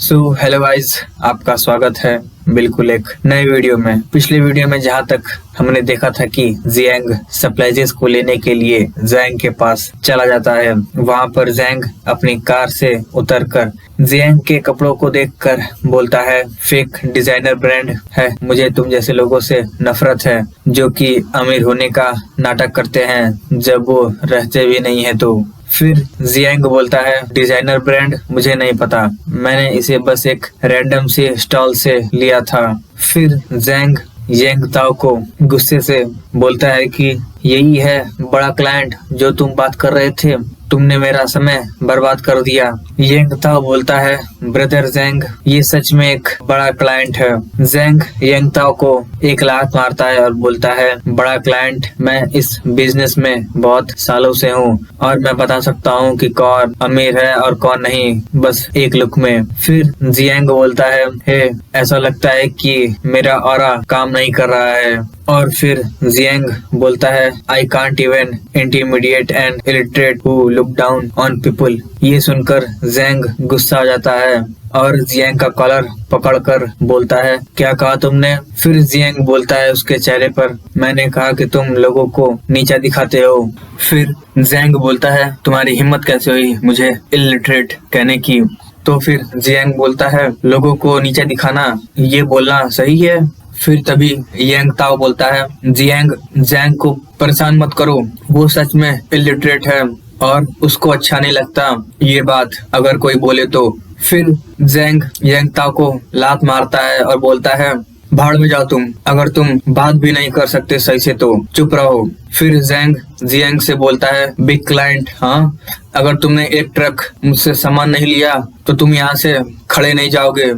Hello guys, आपका स्वागत है बिल्कुल एक नए वीडियो में। पिछले वीडियो में जहां तक हमने देखा था कि जियांग सप्लाइजेस को लेने के लिए जैंग के पास चला जाता है, वहां पर जैंग अपनी कार से उतरकर जियांग के कपड़ों को देखकर बोलता है, फेक डिजाइनर ब्रांड है, मुझे तुम जैसे लोगों से नफरत है जो कि अमीर होने का नाटक करते हैं जब वो रहते भी नहीं है। तो फिर जियांग बोलता है, डिजाइनर ब्रांड मुझे नहीं पता, मैंने इसे बस एक रैंडम से स्टॉल से लिया था। फिर जैंग यांग ताओ को गुस्से से बोलता है कि यही है बड़ा क्लाइंट जो तुम बात कर रहे थे, तुमने मेरा समय बर्बाद कर दिया। यांग ताओ बोलता है, ब्रदर जैंग, ये सच में एक बड़ा क्लाइंट है। जैंग यांग ताओ को एक लात मारता है और बोलता है, बड़ा क्लाइंट, मैं इस बिजनेस में बहुत सालों से हूँ और मैं बता सकता हूँ कि कौन अमीर है और कौन नहीं, बस एक लुक में। फिर जियांग बोलता है, हे, ऐसा लगता है कि मेरा ऑरा काम नहीं कर रहा है। और फिर जियांग बोलता है, I can't even intimidate and illiterate who look down on people. ये सुनकर जैंग गुस्सा आ जाता है और जियांग का कॉलर पकड़कर बोलता है, क्या कहा तुमने? फिर जियांग बोलता है उसके चेहरे पर, मैंने कहा कि तुम लोगों को नीचा दिखाते हो। फिर जैंग बोलता है, तुम्हारी हिम्मत कैसे हुई मुझे इलिटरेट कहने की? तो फिर जियांग बोलता है, लोगों को नीचा दिखाना ये बोलना सही है? फिर तभी यांग ताओ बोलता है, जियांग, जैंग को परेशान मत करो, वो सच में इलिटरेट है और उसको अच्छा नहीं लगता ये बात अगर कोई बोले तो। फिर जैंग यांग ताओ को लात मारता है और बोलता है, भाड़ में जाओ तुम, अगर तुम बात भी नहीं कर सकते सही से तो चुप रहो। फिर जैंग जियांग से बोलता है, बिग क्लाइंट, हाँ, अगर तुमने एक ट्रक मुझसे सामान नहीं लिया तो तुम यहाँ से खड़े नहीं जाओगे।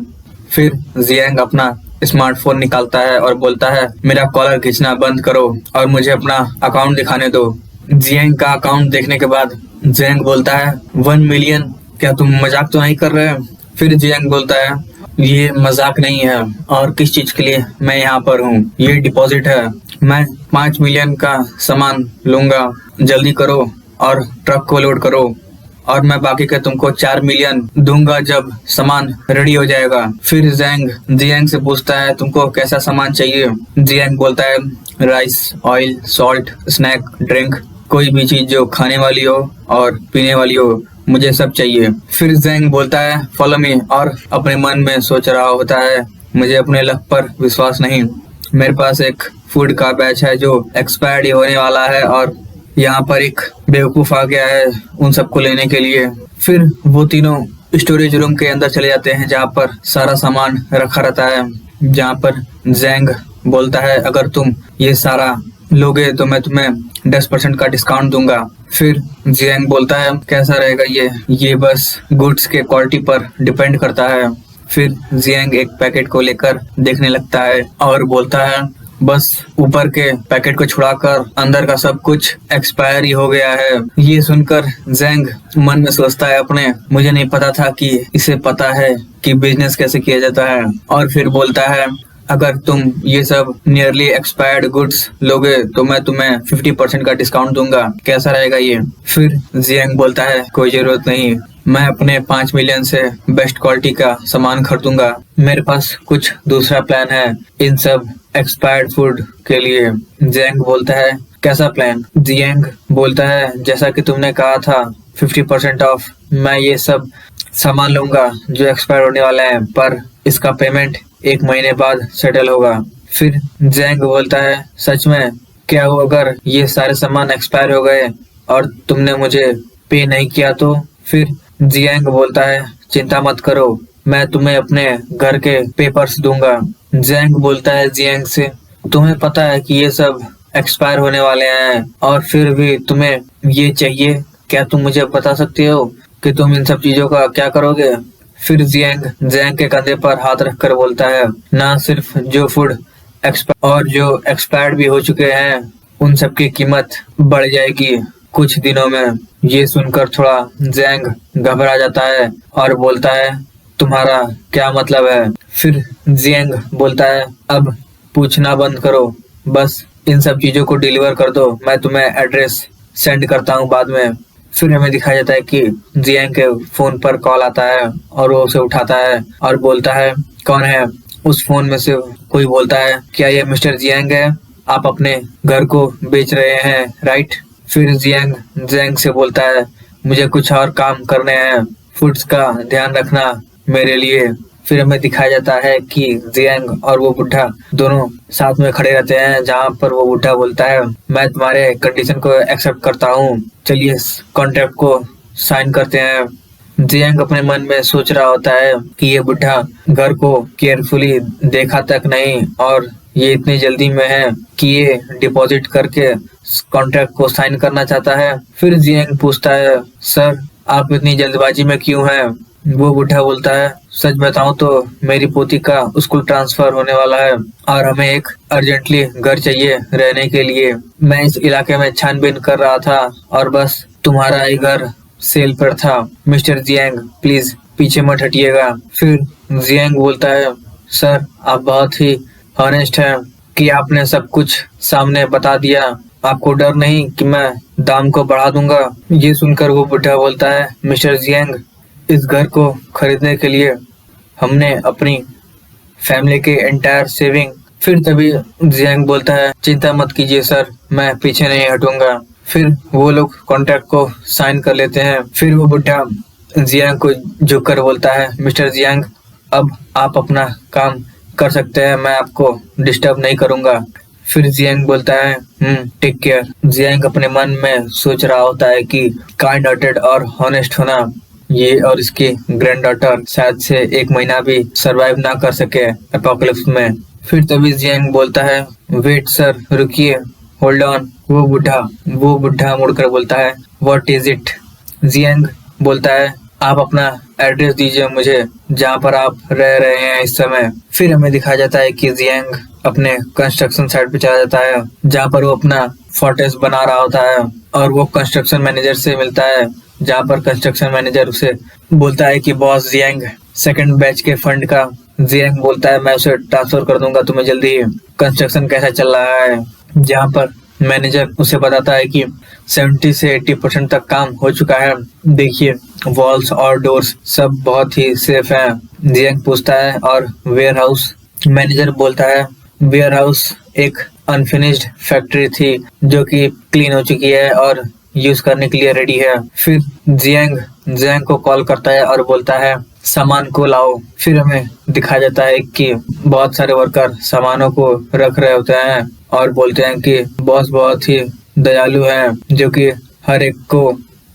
फिर जियांग अपना स्मार्टफोन निकालता है और बोलता है, मेरा कॉलर खींचना बंद करो और मुझे अपना अकाउंट दिखाने दो। जियांग का अकाउंट देखने के बाद जियांग बोलता है, 1 मिलियन, क्या तुम मजाक तो नहीं कर रहे? फिर जियांग बोलता है, ये मजाक नहीं है और किस चीज के लिए मैं यहाँ पर हूँ, ये डिपॉजिट है, मैं 5 मिलियन का सामान लूंगा, जल्दी करो और ट्रक को लोड करो और मैं बाकी के तुमको 4 मिलियन दूंगा जब सामान रेडी हो जाएगा। फिर जैंग जियांग से पूछता है, तुमको कैसा सामान चाहिए? जियांग बोलता है, rice, oil, salt, snack, drink, कोई भी चीज जो खाने वाली हो और पीने वाली हो, मुझे सब चाहिए। फिर जैंग बोलता है, फॉलो मी, और अपने मन में सोच रहा होता है, मुझे अपने लक पर विश्वास नहीं, मेरे पास एक फूड का बैच है जो एक्सपायर्ड होने वाला है और यहाँ पर एक बेवकूफ आ गया है उन सबको लेने के लिए। फिर वो तीनों स्टोरेज रूम के अंदर चले जाते हैं जहाँ पर सारा सामान रखा रहता है, जहाँ पर जैंग बोलता है, अगर तुम ये सारा लोगे तो मैं तुम्हें 10% का डिस्काउंट दूंगा। फिर जैंग बोलता है, कैसा रहेगा ये बस गुड्स के क्वालिटी पर डिपेंड करता है। फिर जैंग एक पैकेट को लेकर देखने लगता है और बोलता है, बस ऊपर के पैकेट को छुड़ाकर अंदर का सब कुछ एक्सपायर ही हो गया है। ये सुनकर जैंग मन में सोचता है अपने, मुझे नहीं पता था कि इसे पता है कि बिजनेस कैसे किया जाता है। और फिर बोलता है, अगर तुम ये सब नियरली एक्सपायर्ड गुड्स लोगे तो मैं तुम्हें 50% का डिस्काउंट दूंगा, कैसा रहेगा ये? फिर जियांग बोलता है, कोई जरूरत नहीं, मैं अपने 5 मिलियन से बेस्ट क्वालिटी का सामान खरीदूंगा, मेरे पास कुछ दूसरा प्लान है इन सब एक्सपायर्ड फूड के लिए। जियांग बोलता है, कैसा प्लान? जियांग बोलता है, जैसा कि तुमने कहा था 50% ऑफ, मैं ये सब सामान लूंगा जो एक्सपायर होने वाला है, पर इसका पेमेंट 1 महीने बाद सेटल होगा। फिर जियांग बोलता है, सच में? क्या हो अगर ये सारे सामान एक्सपायर हो गए और तुमने मुझे पे नहीं किया तो? फिर जियांग बोलता है, चिंता मत करो, मैं तुम्हें अपने घर के पेपर्स दूंगा। जियांग बोलता है जियांग से, तुम्हें पता है कि ये सब एक्सपायर होने वाले हैं और फिर भी तुम्हें ये चाहिए, क्या तुम मुझे बता सकते हो कि तुम इन सब चीजों का क्या करोगे? फिर जियांग के कंधे पर हाथ रखकर बोलता है, ना सिर्फ जो फूड एक्सपायर और जो एक्सपायर्ड भी हो चुके हैं उन सब की कीमत बढ़ जाएगी कुछ दिनों में। ये सुनकर थोड़ा जियांग घबरा जाता है और बोलता है, तुम्हारा क्या मतलब है? फिर जियांग बोलता है, अब पूछना बंद करो, बस इन सब चीजों को डिलीवर कर दो, मैं तुम्हें एड्रेस सेंड करता हूँ बाद में। फिर हमें दिखाया जाता है कि जियांग के फोन पर कॉल आता है और वो उसे उठाता है और बोलता है कौन है। उस फोन में से कोई बोलता है क्या ये मिस्टर जियांग है, आप अपने घर को बेच रहे हैं राइट। फिर जियांग जियांग से बोलता है मुझे कुछ और काम करने हैं, फूड्स का ध्यान रखना मेरे लिए। फिर हमें दिखाया जाता है कि जियांग और वो बुढ़ा दोनों साथ में खड़े रहते हैं, जहाँ पर वो बुढ़ा बोलता है मैं तुम्हारे कंडीशन को एक्सेप्ट करता हूँ, चलिए कॉन्ट्रैक्ट को साइन करते हैं। जियांग अपने मन में सोच रहा होता है कि ये बुढ़ा घर को केयरफुली देखा तक नहीं और ये इतनी जल्दी में है कि ये डिपॉजिट करके कॉन्ट्रैक्ट को साइन करना चाहता है। फिर जियांग पूछता है सर आप इतनी जल्दबाजी में क्यों हैं। वो बुढ़ा बोलता है सच बताऊं तो मेरी पोती का स्कूल ट्रांसफर होने वाला है और हमें एक अर्जेंटली घर चाहिए रहने के लिए। मैं इस इलाके में छानबीन कर रहा था और बस तुम्हारा ही घर सेल पर था। मिस्टर जियांग प्लीज पीछे मत हटिएगा। फिर जियांग बोलता है सर आप बहुत ही ऑनेस्ट हैं कि आपने सब कुछ सामने बता दिया, आपको डर नहीं कि मैं दाम को बढ़ा दूंगा। ये सुनकर वो बुढ़ा बोलता है मिस्टर जियांग इस घर को खरीदने के लिए हमने अपनी फैमिली के एंटायर सेविंग। फिर तभी जियांग बोलता है चिंता मत कीजिए सर, मैं पीछे नहीं हटूंगा। फिर वो लोग कॉन्ट्रैक्ट को साइन कर लेते हैं। फिर वो बुढ़ा जियांग को झुककर बोलता है मिस्टर जियांग अब आप अपना काम कर सकते हैं, मैं आपको डिस्टर्ब नहीं करूंगा। फिर जियांग बोलता है टेक केयर। जियांग अपने मन में सोच रहा होता है कि काइंड हार्टेड और हॉनेस्ट होना ये और इसकी ग्रैंड डॉटर शायद से 1 महीना भी सरवाइव ना कर सके एपोकलिप्स में। फिर तभी जियांग बोलता है वेट सर रुकिए, होल्ड ऑन। वो बुढ़ा मुड़कर बोलता है व्हाट इज इट। जियांग बोलता है आप अपना एड्रेस दीजिए मुझे जहाँ पर आप रह रहे हैं इस समय। फिर हमें दिखाया जाता है कि जियांग अपने कंस्ट्रक्शन साइट पे चला जाता है जहाँ पर वो अपना फोर्ट्रेस बना रहा होता है और वो कंस्ट्रक्शन मैनेजर से मिलता है, जहाँ पर कंस्ट्रक्शन मैनेजर उसे बोलता है कि बॉस जियांग सेकंड बैच के फंड का। जियांग बोलता है मैं उसे ट्रांसफर कर दूंगा तुम्हें जल्दी, कंस्ट्रक्शन कैसा चल रहा है। जहाँ पर मैनेजर उसे बताता है कि 70 से 80% तक काम हो चुका है, देखिए वॉल्स और डोर्स सब बहुत ही सेफ हैं। जियांग पूछता है और वेयर हाउस। मैनेजर बोलता है वेयर हाउस एक अनफिनिश्ड फैक्ट्री थी जो कि क्लीन हो चुकी है और यूज करने के लिए रेडी है। फिर जियांग को कॉल करता है और बोलता है सामान को लाओ। फिर हमें दिखाया जाता है कि बहुत सारे वर्कर सामानों को रख रहे होते हैं और बोलते हैं कि बॉस बहुत ही दयालु हैं जो कि हर एक को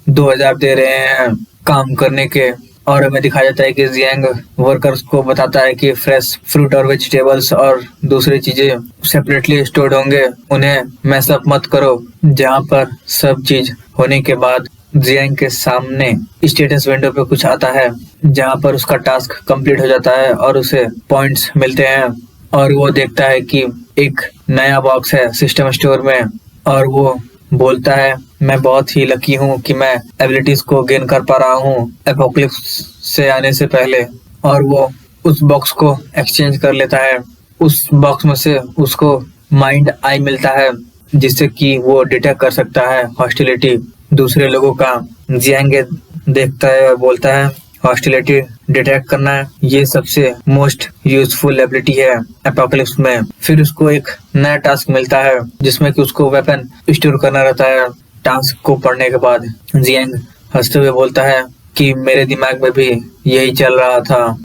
2000 दे रहे हैं काम करने के। और हमें दिखाया जाता है कि जियांग वर्कर्स को बताता है कि फ्रेश फ्रूट और वेजिटेबल्स और दूसरी चीजें सेपरेटली स्टोर्ड होंगे, उन्हें मैसअप मत करो। जहाँ पर सब चीज होने के बाद जियांग के सामने स्टेटस विंडो पे कुछ आता है जहाँ पर उसका टास्क कंप्लीट हो जाता है और उसे पॉइंट्स मिलते हैं और वो देखता है कि एक नया बॉक्स है सिस्टम स्टोर में और वो बोलता है मैं बहुत ही लकी हूँ कि मैं एबिलिटीज को गेन कर पा रहा हूँ एपोकलिप्स से आने से पहले। और वो उस बॉक्स को एक्सचेंज कर लेता है। उस बॉक्स में से उसको माइंड आई मिलता है जिससे कि वो डिटेक्ट कर सकता है हॉस्टिलिटी दूसरे लोगों का। जियांग देखता है और बोलता है हॉस्टिलिटी डिटेक्ट करना ये सबसे मोस्ट यूजफुल एबिलिटी है एपोकलिप्स में। फिर उसको एक नया टास्क मिलता है जिसमें कि उसको वेपन स्टोर करना रहता है। टास्क को पढ़ने के बाद जियांग हंसते हुए बोलता है कि मेरे दिमाग में भी यही चल रहा था।